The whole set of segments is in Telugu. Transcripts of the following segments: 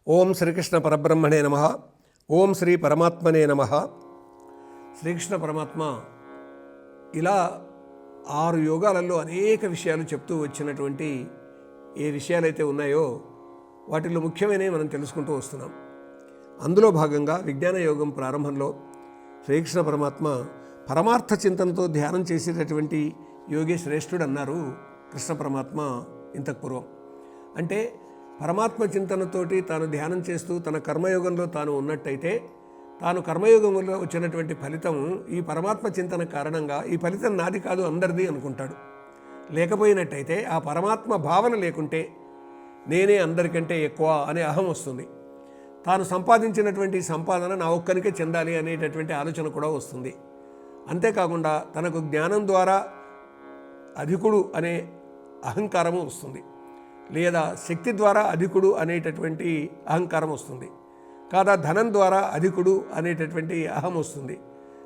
ఓం శ్రీకృష్ణ పరబ్రహ్మణే నమః. ఓం శ్రీ పరమాత్మనే నమః. శ్రీకృష్ణ పరమాత్మ ఇలా 6 యోగాలలో అనేక విషయాలు చెప్తూ వచ్చినటువంటి ఏ విషయాలైతే ఉన్నాయో వాటిలో ముఖ్యమైనవి మనం తెలుసుకుంటూ వస్తున్నాం. అందులో భాగంగా విజ్ఞాన యోగం ప్రారంభంలో శ్రీకృష్ణ పరమాత్మ పరమార్థ చింతనతో ధ్యానం చేసేటటువంటి యోగి శ్రేష్ఠుడు అన్నారు కృష్ణ పరమాత్మ ఇంతకు పూర్వం. అంటే పరమాత్మ చింతనతోటి తాను ధ్యానం చేస్తూ తన కర్మయోగంలో తాను ఉన్నట్టయితే తాను కర్మయోగంలో వచ్చినటువంటి ఫలితం ఈ పరమాత్మ చింతన కారణంగా ఈ ఫలితం నాది కాదు అందరిది అనుకుంటాడు. లేకపోయినట్టయితే ఆ పరమాత్మ భావన లేకుంటే నేనే అందరికంటే ఎక్కువ అనే అహం వస్తుంది. తాను సంపాదించినటువంటి సంపాదన నా ఒక్కరికే చెందాలి అనేటటువంటి ఆలోచన కూడా వస్తుంది. అంతేకాకుండా తనకు జ్ఞానం ద్వారా అధికుడు అనే అహంకారము వస్తుంది, లేదా శక్తి ద్వారా అధికుడు అనేటటువంటి అహంకారం వస్తుంది, కాదా ధనం ద్వారా అధికుడు అనేటటువంటి అహం వస్తుంది,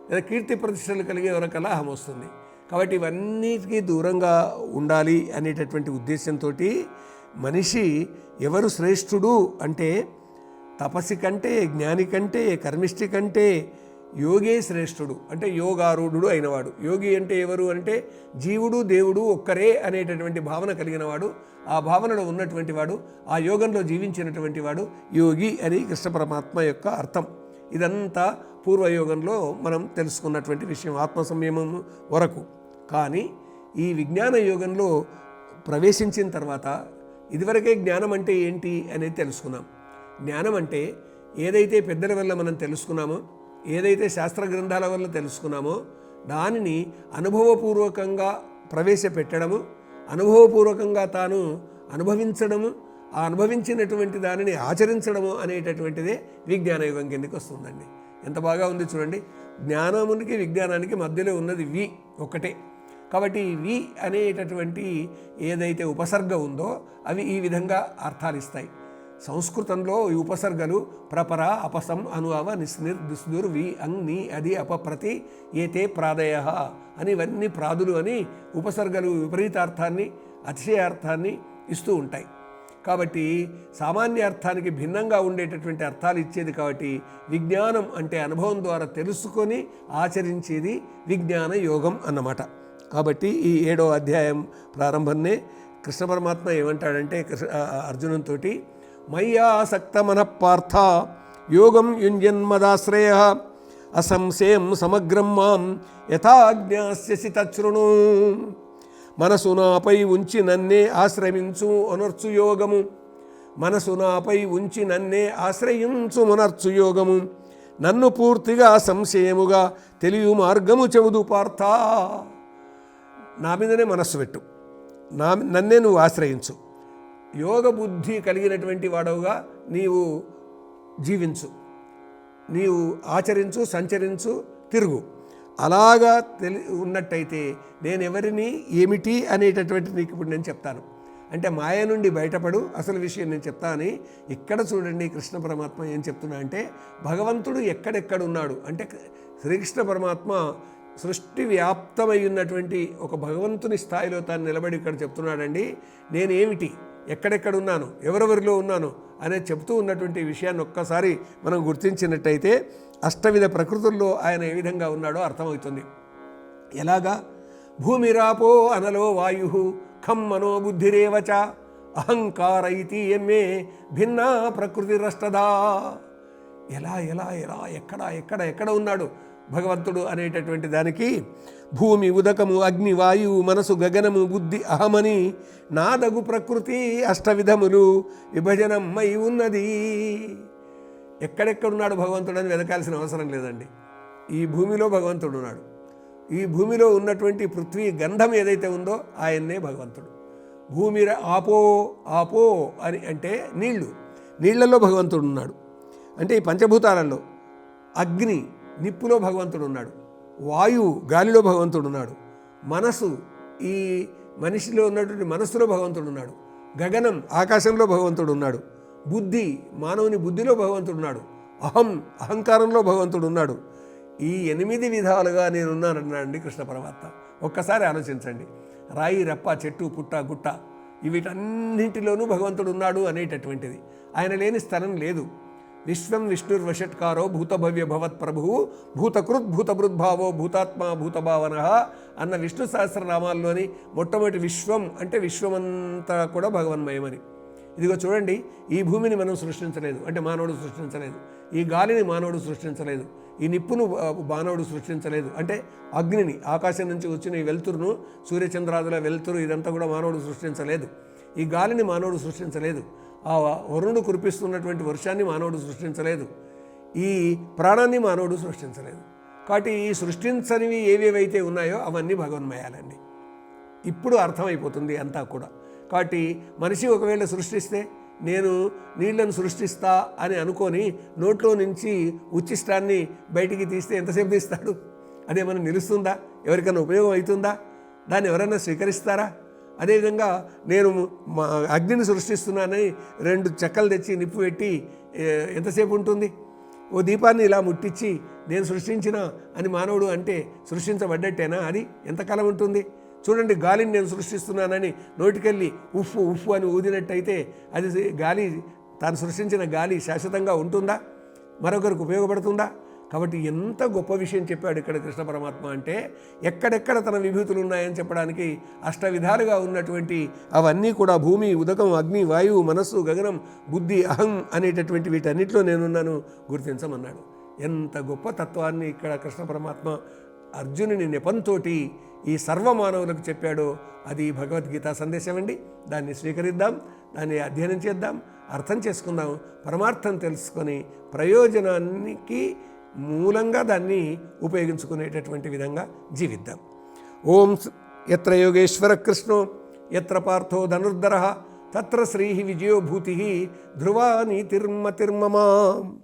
లేదా కీర్తి ప్రతిష్టలు కలిగే వరకల్లా అహం వస్తుంది. కాబట్టి ఇవన్నిటికీ దూరంగా ఉండాలి అనేటటువంటి ఉద్దేశంతో మనిషి ఎవరు శ్రేష్ఠుడు అంటే తపస్సి కంటే, జ్ఞాని కంటే, కర్మిష్టి కంటే యోగే శ్రేష్ఠుడు. అంటే యోగారూఢుడు అయినవాడు. యోగి అంటే ఎవరు అంటే జీవుడు దేవుడు ఒక్కరే అనేటటువంటి భావన కలిగినవాడు, ఆ భావనలో ఉన్నటువంటి వాడు, ఆ యోగంలో జీవించినటువంటి వాడు యోగి అని కృష్ణ పరమాత్మ యొక్క అర్థం. ఇదంతా పూర్వయోగంలో మనం తెలుసుకున్నటువంటి విషయం ఆత్మ సంయమం వరకు. కానీ ఈ విజ్ఞాన యోగంలో ప్రవేశించిన తర్వాత ఇదివరకే జ్ఞానం అంటే ఏంటి అనేది తెలుసుకున్నాం. జ్ఞానం అంటే ఏదైతే పెద్దల వల్ల మనం తెలుసుకున్నామో, ఏదైతే శాస్త్ర గ్రంథాల వల్ల తెలుసుకున్నామో దానిని అనుభవపూర్వకంగా ప్రవేశపెట్టడము, అనుభవపూర్వకంగా తాను అనుభవించడము, ఆ అనుభవించినటువంటి దానిని ఆచరించడము అనేటటువంటిదే విజ్ఞానయుగం కిందకి వస్తుందండి. ఎంత బాగా ఉంది చూడండి. జ్ఞానమునికి విజ్ఞానానికి మధ్యలో ఉన్నది వి ఒకటే. కాబట్టి వి అనేటటువంటి ఏదైతే ఉపసర్గ ఉందో అవి ఈ విధంగా అర్థాలు ఇస్తాయి. సంస్కృతంలో ఈ ఉపసర్గలు ప్రపర, అపసం, అను, అవ, నిస్నిర్, దుస్దుర్, వి, అంగ్, ని, అది, అపప్రతి, ఏతే ప్రాదయ అని ఇవన్నీ ప్రాదులు అని ఉపసర్గలు విపరీతార్థాన్ని, అతిశయార్థాన్ని ఇస్తూ ఉంటాయి. కాబట్టి సామాన్య అర్థానికి భిన్నంగా ఉండేటటువంటి అర్థాలు ఇచ్చేది. కాబట్టి విజ్ఞానం అంటే అనుభవం ద్వారా తెలుసుకొని ఆచరించేది విజ్ఞాన యోగం అన్నమాట. కాబట్టి ఈ 7వ అధ్యాయం ప్రారంభంనే కృష్ణ పరమాత్మ ఏమంటాడంటే అర్జునంతో మయ్యాసక్త మనఃపార్థ యోగం యుంజన్మదాశ్రయ అసంశయం సమగ్రం మాం యథాజ్ఞాస్యసి తచ్ఛృణు. మనసు నాపై ఉంచి నన్నే ఆశ్రయించు అనర్చు యోగము, మనసు నాపై ఉంచి నన్నే ఆశ్రయించు మనర్చు యోగము, నన్ను పూర్తిగా సంశయముగా తెలియ మార్గము చెబుదు పార్థ. నా మీదనే మనస్సు పెట్టు, నన్నే నువ్వు ఆశ్రయించు, యోగ బుద్ధి కలిగినటువంటి వాడవుగా నీవు జీవించు, నీవు ఆచరించు, సంచరించు, తిరుగు. అలాగా ఉన్నట్టయితే నేను ఎవరిని ఏమిటి అనేటటువంటి నీకు ఇప్పుడు నేను చెప్తాను. అంటే మాయ నుండి బయటపడు, అసలు విషయం నేను చెప్తా అని ఇక్కడ చూడండి. కృష్ణ పరమాత్మ ఏం చెప్తున్నా అంటే భగవంతుడు ఎక్కడెక్కడ ఉన్నాడు అంటే శ్రీకృష్ణ పరమాత్మ సృష్టి వ్యాప్తమై ఉన్నటువంటి ఒక భగవంతుని స్థాయిలో తాను నిలబడి ఇక్కడ చెప్తున్నాడండి. నేనేమిటి, ఎక్కడెక్కడ ఉన్నాను, ఎవరెవరిలో ఉన్నాను అనేది చెప్తూ ఉన్నటువంటి విషయాన్ని ఒక్కసారి మనం గుర్తించినట్టయితే అష్టవిధ ప్రకృతుల్లో ఆయన ఏ విధంగా ఉన్నాడో అర్థమవుతుంది. ఎలాగా? భూమిరాపో అనలో వాయు ఖం మనో బుద్ధిరేవచ అహంకార ఇతి ఎమ్మే భిన్నా ప్రకృతిరష్టదా. ఎలా ఎలా ఎలా ఎక్కడ ఎక్కడ ఎక్కడ ఉన్నాడు భగవంతుడు అనేటటువంటి దానికి భూమి, ఉదకము, అగ్ని, వాయువు, మనసు, గగనము, బుద్ధి, అహమని నాదగు ప్రకృతి అష్టవిధములు విభజనమై ఉన్నది. ఎక్కడెక్కడున్నాడు భగవంతుడు అని వెతకాల్సిన అవసరం లేదండి. ఈ భూమిలో భగవంతుడు ఉన్నాడు. ఈ భూమిలో ఉన్నటువంటి పృథ్వీ గంధం ఏదైతే ఉందో ఆయన్నే భగవంతుడు. భూమి ఆపో ఆపో అని అంటే నీళ్లలో భగవంతుడు ఉన్నాడు. అంటే ఈ పంచభూతాలలో అగ్ని నిప్పులో భగవంతుడు ఉన్నాడు, వాయువు గాలిలో భగవంతుడు ఉన్నాడు, మనసు ఈ మనిషిలో ఉన్నటువంటి మనస్సులో భగవంతుడు ఉన్నాడు, గగనం ఆకాశంలో భగవంతుడు ఉన్నాడు, బుద్ధి మానవుని బుద్ధిలో భగవంతుడు ఉన్నాడు, అహంకారంలో భగవంతుడు ఉన్నాడు. ఈ 8 విధాలుగా నేనున్నానన్నాడండి కృష్ణ పరమాత్మ. ఒక్కసారి ఆలోచించండి. రాయి, రప్ప, చెట్టు, పుట్ట, గుట్ట వీటన్నింటిలోనూ భగవంతుడు ఉన్నాడు అనేటటువంటిది. ఆయన లేని స్థలం లేదు. విశ్వం విష్ణుర్వషట్కారో భూతభవ్య భవత్ ప్రభువు భూతకృత్ భూతభృద్భావో భూతాత్మ భూతభావన అన్న విష్ణు సహస్రనామాల్లోని మొట్టమొదటి విశ్వం అంటే విశ్వమంతా కూడా భగవన్మయమని. ఇదిగో చూడండి, ఈ భూమిని మనం సృష్టించలేదు, అంటే మానవుడు సృష్టించలేదు. ఈ గాలిని మానవుడు సృష్టించలేదు. ఈ నిప్పును మానవుడు సృష్టించలేదు, అంటే అగ్నిని, ఆకాశం నుంచి వచ్చిన ఈ వెలుతురును, సూర్యచంద్రాదుల వెలుతురు ఇదంతా కూడా మానవుడు సృష్టించలేదు. ఈ గాలిని మానవుడు సృష్టించలేదు. ఆ వరుణుడు కురిపిస్తున్నటువంటి వర్షాన్ని మానవుడు సృష్టించలేదు. ఈ ప్రాణాన్ని మానవుడు సృష్టించలేదు. కాబట్టి ఈ సృష్టించనివి ఏవేవైతే ఉన్నాయో అవన్నీ భగవన్మయాలండి. ఇప్పుడు అర్థమైపోతుంది అంతా కూడా. కాబట్టి మనిషి ఒకవేళ సృష్టిస్తే, నేను నీళ్లను సృష్టిస్తా అని అనుకొని నోట్లో నుంచి ఉచ్చిష్టాన్ని బయటికి తీస్తే ఎంతసేపు తీస్తాడు? అదేమన్నా నిలుస్తుందా? ఎవరికైనా ఉపయోగం అవుతుందా? దాన్ని ఎవరైనా స్వీకరిస్తారా? అదేవిధంగా నేను అగ్నిని సృష్టిస్తున్నానని 2 చెక్కలు తెచ్చి నిప్పు పెట్టి ఎంతసేపు ఉంటుంది? ఓ దీపాన్ని ఇలా ముట్టించి నేను సృష్టించిన అని మానవుడు అంటే సృష్టించబడ్డట్టేనా? అది ఎంతకాలం ఉంటుంది? చూడండి, గాలిని నేను సృష్టిస్తున్నానని నోటికెళ్ళి ఉఫ్ఫు ఉఫ్ఫు అని ఊదినట్టయితే అది గాలి, తాను సృష్టించిన గాలి శాశ్వతంగా ఉంటుందా? మరొకరికి ఉపయోగపడుతుందా? కాబట్టి ఎంత గొప్ప విషయం చెప్పాడు ఇక్కడ కృష్ణ పరమాత్మ అంటే, ఎక్కడెక్కడ తన విభూతులు ఉన్నాయని చెప్పడానికి అష్టవిధాలుగా ఉన్నటువంటి అవన్నీ కూడా భూమి, ఉదకం, అగ్ని, వాయువు, మనస్సు, గగనం, బుద్ధి, అహం అనేటటువంటి వీటన్నిటిలో నేనున్నాను గుర్తించమన్నాడు. ఎంత గొప్ప తత్వాన్ని ఇక్కడ కృష్ణ పరమాత్మ అర్జునుని నెపంతోటి ఈ సర్వమానవులకు చెప్పాడో అది భగవద్గీత సందేశం అండి. దాన్ని స్వీకరిద్దాం, దాన్ని అధ్యయనం చేద్దాం, అర్థం చేసుకుందాం, పరమార్థం తెలుసుకొని ప్రయోజనానికి మూలంగా దాన్ని ఉపయోగించుకునేటటువంటి విధంగా జీవిద్దాం. ఓం యత్ర యోగేశ్వర కృష్ణో యత్ర పార్థో ధనుర్ధరః తత్ర శ్రీః విజయో భూతిః ధ్రువా నీతిర్మతిర్మమ.